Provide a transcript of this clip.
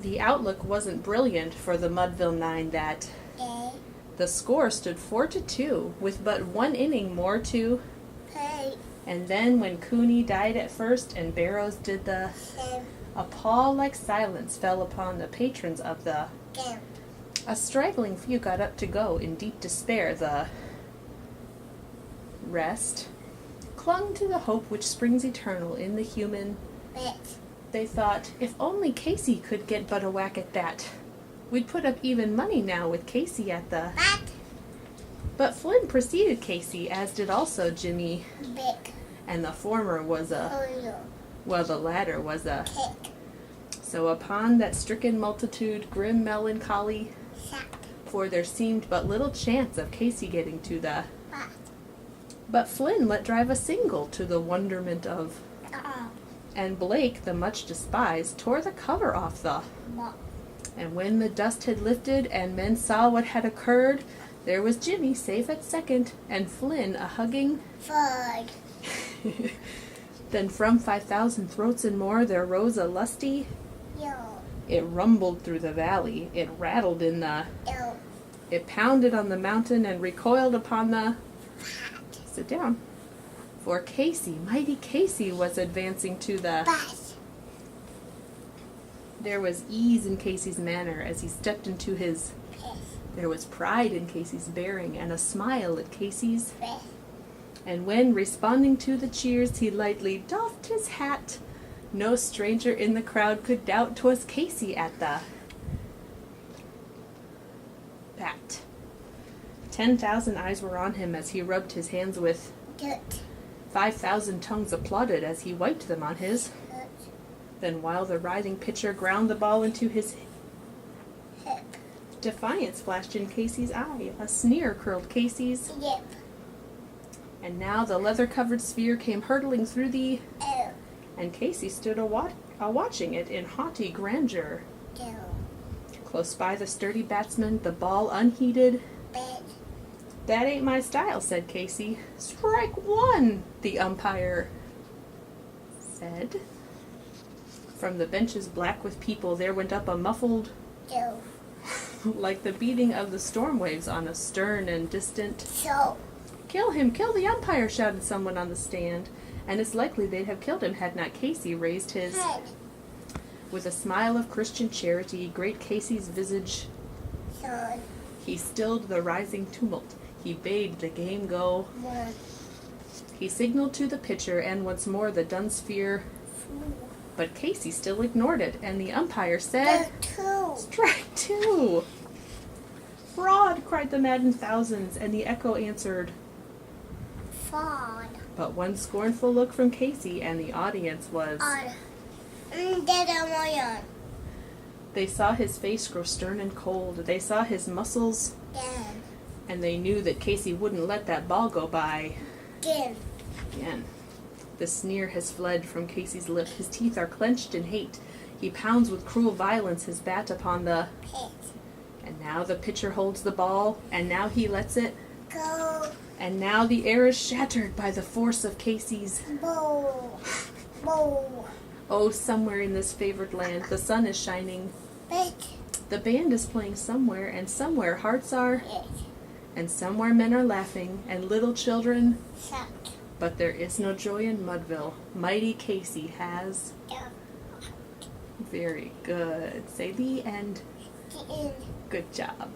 The outlook wasn't brilliant for the Mudville Nine that the score stood 4-2 with but one inning more to. And then when Cooney died at first and Barrows did a pall-like silence fell upon the patrons of the. A straggling few got up to go in deep despair. The rest clung to the hope which springs eternal in the human. They thought, if only Casey could get but a whack at that. We'd put up even money now with Casey at the. But Flynn preceded Casey, as did also Jimmy. And the former was well, the latter was a. So upon that stricken multitude, grim melancholy, for there seemed but little chance of Casey getting to the. But Flynn let drive a single to the wonderment of. And Blake, the much despised, tore the cover off the. And when the dust had lifted and men saw what had occurred, there was Jimmy safe at second, and Flynn a hugging. Then from 5,000 throats and more there rose a lusty. It rumbled through the valley, it rattled in the. It pounded on the mountain and recoiled upon the. Sit down. For Casey, mighty Casey, was advancing to the. There was ease in Casey's manner as he stepped into his. There was pride in Casey's bearing and a smile at Casey's. And when, responding to the cheers, he lightly doffed his hat, no stranger in the crowd could doubt 'twas Casey at the bat. 10,000 eyes were on him as he rubbed his hands with. 5,000 tongues applauded as he wiped them on his. Then while the writhing pitcher ground the ball into his hip, defiance flashed in Casey's eye. A sneer curled Casey's lip. And now the leather-covered sphere came hurtling through the air, and Casey stood a-watching it in haughty grandeur. Close by the sturdy batsman, the ball unheeded. That ain't my style, said Casey. Strike one, the umpire said. From the benches black with people there went up a muffled like the beating of the storm waves on a stern and distant. Kill him, kill the umpire, shouted someone on the stand, and it's likely they'd have killed him had not Casey raised his head. With a smile of Christian charity, great Casey's visage, he stilled the rising tumult. He bade the game go. He signaled to the pitcher, and once more the dun sphere. But Casey still ignored it, and the umpire said, Strike two! Fraud! Cried the maddened thousands, and the echo answered, Fraud. But one scornful look from Casey, and the audience was. They saw his face grow stern and cold. They saw his muscles. And they knew that Casey wouldn't let that ball go by. Again. The sneer has fled from Casey's lip. His teeth are clenched in hate. He pounds with cruel violence his bat upon the pit. And now the pitcher holds the ball, and now he lets it go. And now the air is shattered by the force of Casey's. Bow. Oh, somewhere in this favored land, the sun is shining. The band is playing somewhere, and somewhere hearts are. And somewhere men are laughing, and little children. But there is no joy in Mudville. Mighty Casey has. Very good. Say the end. Good job.